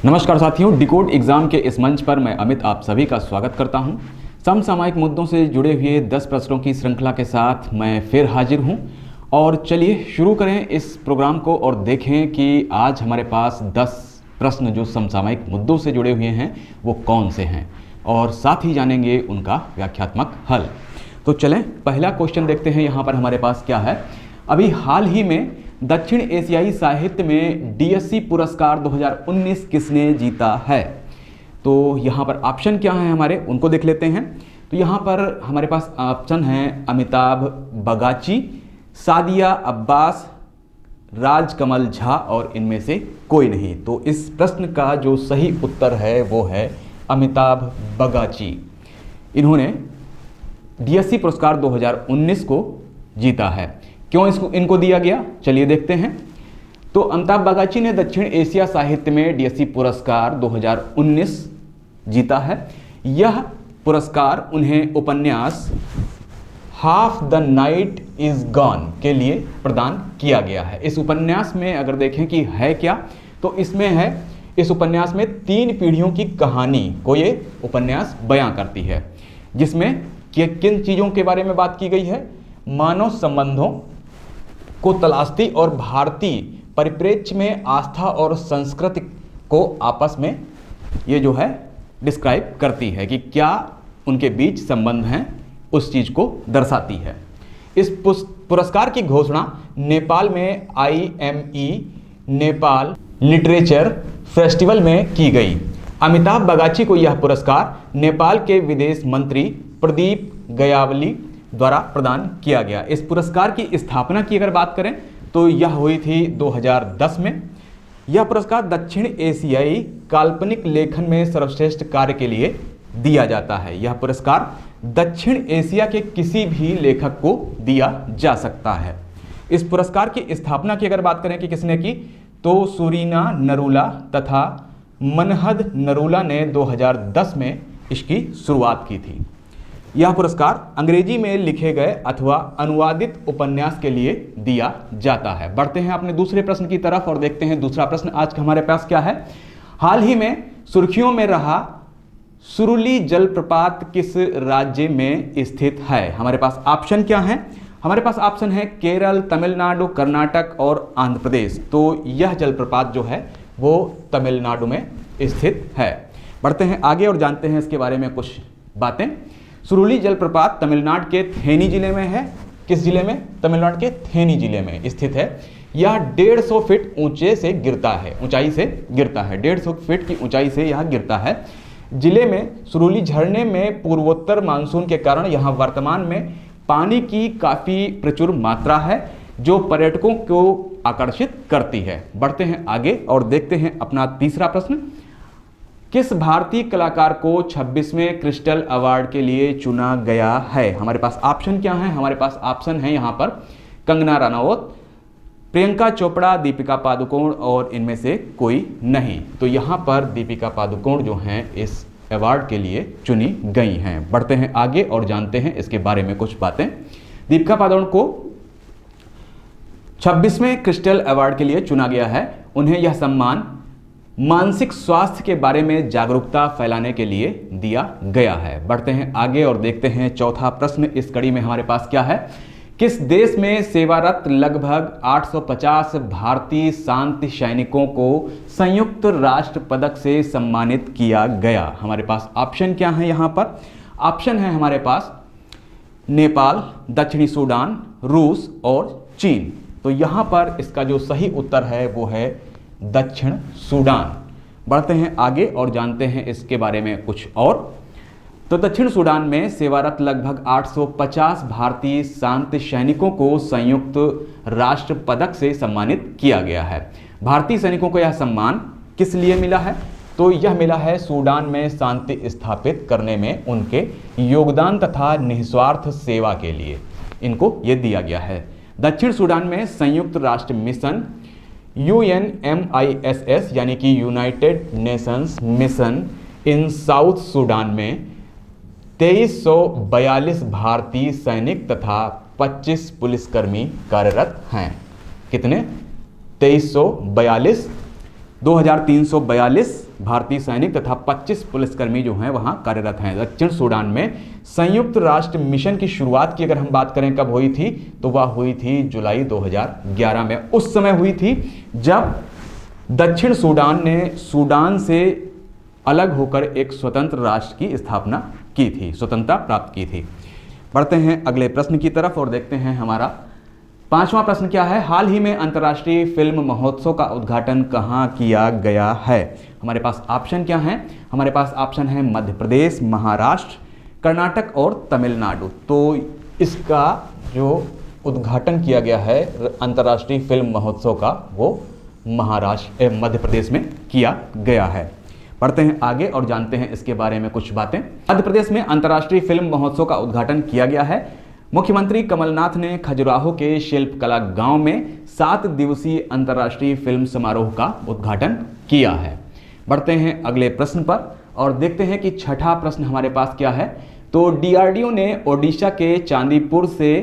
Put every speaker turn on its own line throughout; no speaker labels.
नमस्कार साथियों, decode exam के इस मंच पर मैं अमित आप सभी का स्वागत करता हूं। समसामयिक मुद्दों से जुड़े हुए 10 प्रश्नों की श्रृंखला के साथ मैं फिर हाजिर हूं। और चलिए शुरू करें इस प्रोग्राम को और देखें कि आज हमारे पास 10 प्रश्न जो समसामयिक मुद्दों से जुड़े हुए हैं वो कौन से हैं, और साथ ही जानेंगे उनका व्याख्यात्मक हल। तो चलें पहला क्वेश्चन देखते हैं। यहाँ पर हमारे पास क्या है, अभी हाल ही में दक्षिण एशियाई साहित्य में डीएससी पुरस्कार 2019 किसने जीता है। तो यहाँ पर ऑप्शन क्या है हमारे, उनको देख लेते हैं। तो यहाँ पर हमारे पास ऑप्शन हैं अमिताभ बगाची, सादिया अब्बास, राजकमल झा और इनमें से कोई नहीं। तो इस प्रश्न का जो सही उत्तर है वो है अमिताभ बगाची। इन्होंने डीएससी पुरस्कार 2019 को जीता है। क्यों इनको दिया गया, चलिए देखते हैं। तो अमिताभ बगाची ने दक्षिण एशिया साहित्य में डीएससी पुरस्कार 2019 जीता है। यह पुरस्कार उन्हें उपन्यास half the night is gone के लिए प्रदान किया गया है। इस उपन्यास में अगर देखें कि है क्या, तो इसमें है, इस उपन्यास में 3 पीढ़ियों की कहानी को ये उपन्यास बयां करती है, जिसमें किन चीज़ों के बारे में बात की गई है, मानव संबंधों को तलाशती और भारतीय परिप्रेक्ष्य में आस्था और संस्कृति को आपस में ये जो है डिस्क्राइब करती है कि क्या उनके बीच संबंध हैं, उस चीज़ को दर्शाती है। इस पुरस्कार की घोषणा नेपाल में IME नेपाल लिटरेचर फेस्टिवल में की गई। अमिताभ बगाची को यह पुरस्कार नेपाल के विदेश मंत्री प्रदीप गयावली द्वारा प्रदान किया गया। इस पुरस्कार की स्थापना की अगर बात करें तो यह हुई थी 2010 में। यह पुरस्कार दक्षिण एशियाई काल्पनिक लेखन में सर्वश्रेष्ठ कार्य के लिए दिया जाता है। यह पुरस्कार दक्षिण एशिया के किसी भी लेखक को दिया जा सकता है। इस पुरस्कार की स्थापना की अगर बात करें कि किसने की, तो सुरीना नरूला तथा मनहद नरूला ने 2010 में इसकी शुरुआत की थी। यह पुरस्कार अंग्रेजी में लिखे गए अथवा अनुवादित उपन्यास के लिए दिया जाता है। बढ़ते हैं अपने दूसरे प्रश्न की तरफ और देखते हैं दूसरा प्रश्न आज हमारे पास क्या है। हाल ही में सुर्खियों में रहा सुरुली जलप्रपात किस राज्य में स्थित है। हमारे पास ऑप्शन क्या है, हमारे पास ऑप्शन है केरल, तमिलनाडु, कर्नाटक और आंध्र प्रदेश। तो यह जलप्रपात जो है वो तमिलनाडु में स्थित है। बढ़ते हैं आगे और जानते हैं इसके बारे में कुछ बातें। सुरुली जलप्रपात तमिलनाडु के थेनी जिले में है। किस जिले में, तमिलनाडु के थेनी जिले में स्थित है। यह 150 फीट ऊंचाई से गिरता है। 150 फीट की ऊंचाई से यह गिरता है। जिले में सुरुली झरने में पूर्वोत्तर मानसून के कारण यहाँ वर्तमान में पानी की काफ़ी प्रचुर मात्रा है, जो पर्यटकों को आकर्षित करती है। बढ़ते हैं आगे और देखते हैं अपना तीसरा प्रश्न। किस भारतीय कलाकार को 26वें क्रिस्टल अवार्ड के लिए चुना गया है। हमारे पास ऑप्शन क्या है, हमारे पास ऑप्शन है यहाँ पर कंगना रनौत, प्रियंका चोपड़ा, दीपिका पादुकोण और इनमें से कोई नहीं। तो यहाँ पर दीपिका पादुकोण जो हैं इस अवार्ड के लिए चुनी गई हैं। बढ़ते हैं आगे और जानते हैं इसके बारे में कुछ बातें। दीपिका पादुकोण को 26वें क्रिस्टल अवार्ड के लिए चुना गया है। उन्हें यह सम्मान मानसिक स्वास्थ्य के बारे में जागरूकता फैलाने के लिए दिया गया है। बढ़ते हैं आगे और देखते हैं चौथा प्रश्न इस कड़ी में हमारे पास क्या है। किस देश में सेवारत लगभग 850 भारतीय शांति सैनिकों को संयुक्त राष्ट्र पदक से सम्मानित किया गया। हमारे पास ऑप्शन क्या है, यहाँ पर ऑप्शन है हमारे पास नेपाल, दक्षिणी सूडान, रूस और चीन। तो यहाँ पर इसका जो सही उत्तर है वो है दक्षिण सूडान। बढ़ते हैं आगे और जानते हैं इसके बारे में कुछ और। तो दक्षिण सूडान में सेवारत लगभग 850 भारतीय शांति सैनिकों को संयुक्त राष्ट्र पदक से सम्मानित किया गया है। भारतीय सैनिकों को यह सम्मान किस लिए मिला है, तो यह मिला है सूडान में शांति स्थापित करने में उनके योगदान तथा निस्वार्थ सेवा के लिए इनको ये दिया गया है। दक्षिण सूडान में संयुक्त राष्ट्र मिशन UNMISS यानी कि United Nations mission in south Sudan में 2342 भारतीय सैनिक तथा 25 पुलिसकर्मी कार्यरत हैं। कितने, 2342, 2342 भारतीय सैनिक तथा 25 पुलिसकर्मी जो हैं वहाँ कार्यरत हैं। दक्षिण सूडान में संयुक्त राष्ट्र मिशन की शुरुआत की अगर हम बात करें कब हुई थी, तो वह हुई थी जुलाई 2011 में। उस समय हुई थी जब दक्षिण सूडान ने सूडान से अलग होकर एक स्वतंत्र राष्ट्र की स्थापना की थी, स्वतंत्रता प्राप्त की थी। बढ़ते हैं अगले प्रश्न की तरफ और देखते हैं हमारा 5वां प्रश्न क्या है। हाल ही में अंतर्राष्ट्रीय फिल्म महोत्सव का उद्घाटन कहाँ किया गया है? हमारे पास ऑप्शन क्या है? हमारे पास ऑप्शन है मध्य प्रदेश, महाराष्ट्र, कर्नाटक और तमिलनाडु। तो इसका जो उद्घाटन किया गया है अंतर्राष्ट्रीय फिल्म महोत्सव का, वो महाराष्ट्र मध्य प्रदेश में किया गया है। पढ़ते हैं आगे और जानते हैं इसके बारे में कुछ बातें। मध्य प्रदेश में अंतर्राष्ट्रीय फिल्म महोत्सव का उद्घाटन किया गया है। मुख्यमंत्री कमलनाथ ने खजुराहो के शिल्पकला गांव में 7 दिवसीय अंतर्राष्ट्रीय फिल्म समारोह का उद्घाटन किया है। बढ़ते हैं अगले प्रश्न पर और देखते हैं कि छठा प्रश्न हमारे पास क्या है। तो डीआरडीओ ने ओडिशा के चांदीपुर से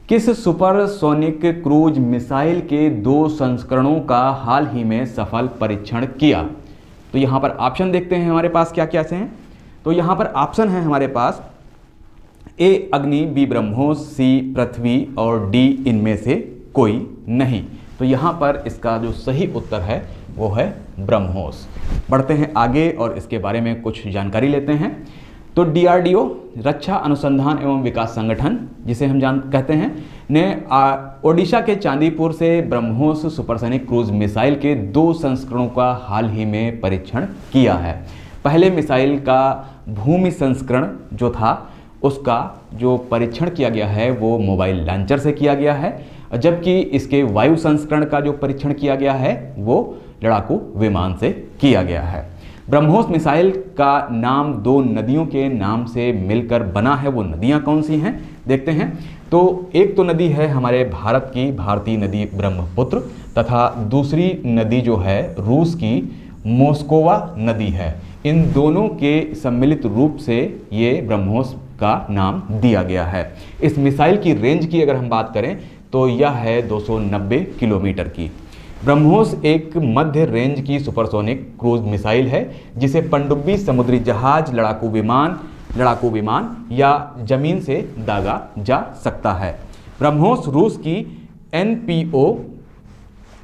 किस सुपरसोनिक क्रूज मिसाइल के 2 संस्करणों का हाल ही में सफल परीक्षण किया? तो यहाँ पर ऑप्शन देखते हैं हमारे पास क्या क्या से हैं। तो यहाँ पर ऑप्शन है हमारे पास ए अग्नि, बी ब्रह्मोस, सी पृथ्वी और डी इनमें से कोई नहीं। तो यहाँ पर इसका जो सही उत्तर है वो है ब्रह्मोस। बढ़ते हैं आगे और इसके बारे में कुछ जानकारी लेते हैं। तो डीआरडीओ रक्षा अनुसंधान एवं विकास संगठन जिसे हम कहते हैं ने ओडिशा के चांदीपुर से ब्रह्मोस सुपरसोनिक क्रूज मिसाइल के 2 संस्करणों का हाल ही में परीक्षण किया है। पहले मिसाइल का भूमि संस्करण जो था उसका जो परीक्षण किया गया है वो मोबाइल लॉन्चर से किया गया है, जबकि इसके वायु संस्करण का जो परीक्षण किया गया है वो लड़ाकू विमान से किया गया है। ब्रह्मोस मिसाइल का नाम 2 नदियों के नाम से मिलकर बना है। वो नदियां कौन सी हैं देखते हैं। तो एक तो नदी है हमारे भारत की भारतीय नदी ब्रह्मपुत्र, तथा दूसरी नदी जो है रूस की मोस्कोवा नदी है। इन दोनों के सम्मिलित रूप से ये ब्रह्मोस का नाम दिया गया है। इस मिसाइल की रेंज की अगर हम बात करें तो यह है 290 किलोमीटर की। ब्रह्मोस एक मध्य रेंज की सुपरसोनिक क्रूज मिसाइल है जिसे पनडुब्बी, समुद्री जहाज, लड़ाकू विमान या जमीन से दागा जा सकता है। ब्रह्मोस रूस की एनपीओ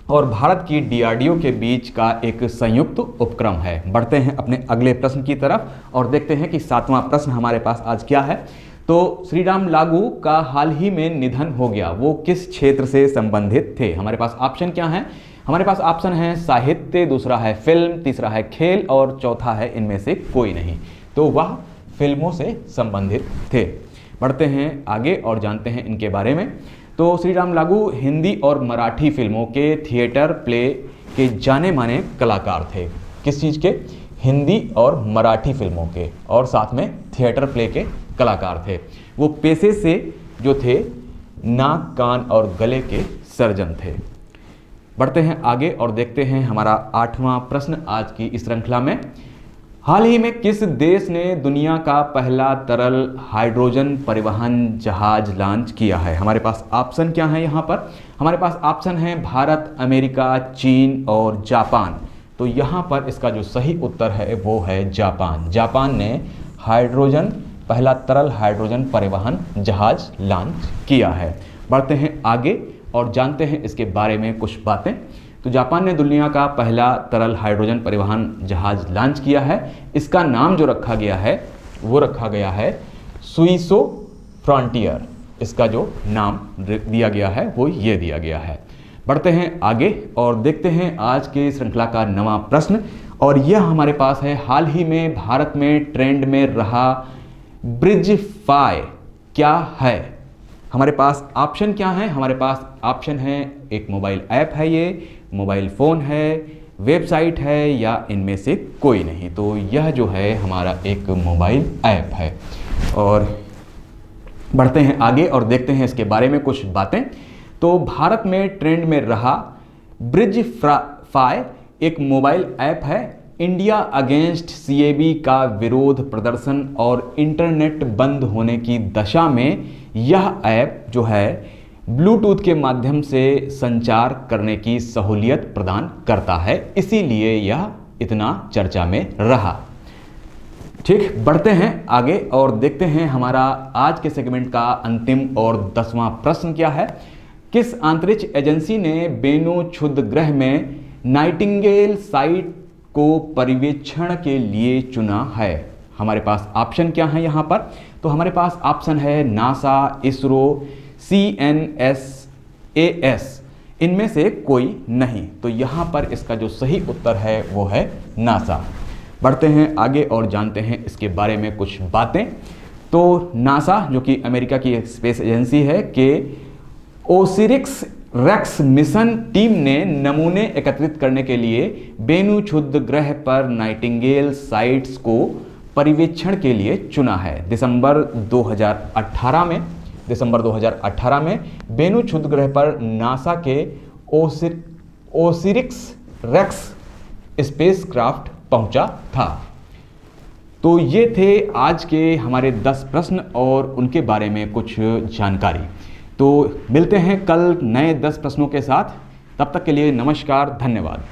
और भारत की डीआरडीओ के बीच का एक संयुक्त उपक्रम है। बढ़ते हैं अपने अगले प्रश्न की तरफ और देखते हैं कि 7वां प्रश्न हमारे पास आज क्या है। तो श्री राम लागू का हाल ही में निधन हो गया, वो किस क्षेत्र से संबंधित थे? हमारे पास ऑप्शन क्या है? हमारे पास ऑप्शन है साहित्य, दूसरा है फिल्म, तीसरा है खेल और चौथा है इनमें से कोई नहीं। तो वह फिल्मों से संबंधित थे। बढ़ते हैं आगे और जानते हैं इनके बारे में। तो श्री राम लागू हिंदी और मराठी फिल्मों के थिएटर प्ले के जाने माने कलाकार थे। किस चीज़ के? हिंदी और मराठी फिल्मों के, और साथ में थिएटर प्ले के कलाकार थे। वो पेशे से जो थे नाक, कान और गले के सर्जन थे। बढ़ते हैं आगे और देखते हैं हमारा 8वां प्रश्न आज की इस श्रृंखला में। हाल ही में किस देश ने दुनिया का पहला तरल हाइड्रोजन परिवहन जहाज लॉन्च किया है? हमारे पास ऑप्शन क्या है यहाँ पर? हमारे पास ऑप्शन है भारत, अमेरिका, चीन और जापान। तो यहाँ पर इसका जो सही उत्तर है वो है जापान। जापान ने पहला तरल हाइड्रोजन परिवहन जहाज लॉन्च किया है। बढ़ते हैं आगे और जानते हैं इसके बारे में कुछ बातें। तो जापान ने दुनिया का पहला तरल हाइड्रोजन परिवहन जहाज लॉन्च किया है। इसका नाम जो रखा गया है वो रखा गया है सुइसो फ्रंटियर। इसका जो नाम दिया गया है वो ये दिया गया है। बढ़ते हैं आगे और देखते हैं आज के श्रृंखला का 9वां प्रश्न और यह हमारे पास है। हाल ही में भारत में ट्रेंड में रहा ब्रिजफाई क्या है? हमारे पास ऑप्शन क्या है? हमारे पास ऑप्शन है एक मोबाइल ऐप है, ये मोबाइल फ़ोन है, वेबसाइट है या इनमें से कोई नहीं। तो यह जो है हमारा एक मोबाइल ऐप है। और बढ़ते हैं आगे और देखते हैं इसके बारे में कुछ बातें। तो भारत में ट्रेंड में रहा ब्रिजफाई एक मोबाइल ऐप है। इंडिया अगेंस्ट सीएबी का विरोध प्रदर्शन और इंटरनेट बंद होने की दशा में यह ऐप जो है ब्लूटूथ के माध्यम से संचार करने की सहूलियत प्रदान करता है, इसीलिए यह इतना चर्चा में रहा। ठीक, बढ़ते हैं आगे और देखते हैं हमारा आज के सेगमेंट का अंतिम और 10वां प्रश्न क्या है। किस अंतरिक्ष एजेंसी ने बेनु क्षुद्र ग्रह में नाइटिंगेल साइट को पर्यवेक्षण के लिए चुना है? हमारे पास ऑप्शन क्या है यहाँ पर? तो हमारे पास ऑप्शन है नासा, इसरो, CNSAS, इनमें से कोई नहीं। तो यहाँ पर इसका जो सही उत्तर है वो है नासा। बढ़ते हैं आगे और जानते हैं इसके बारे में कुछ बातें। तो नासा जो कि अमेरिका की एक स्पेस एजेंसी है के ओसिरिस रेक्स मिशन टीम ने नमूने एकत्रित करने के लिए बेनु क्षुद्र ग्रह पर नाइटिंगेल साइट्स को पर्यवेक्षण के लिए चुना है। दिसंबर 2018 में बेनु क्षुद्र ग्रह पर नासा के ओसिरिस रेक्स स्पेसक्राफ्ट पहुंचा था। तो ये थे आज के हमारे 10 प्रश्न और उनके बारे में कुछ जानकारी। तो मिलते हैं कल नए 10 प्रश्नों के साथ। तब तक के लिए नमस्कार, धन्यवाद।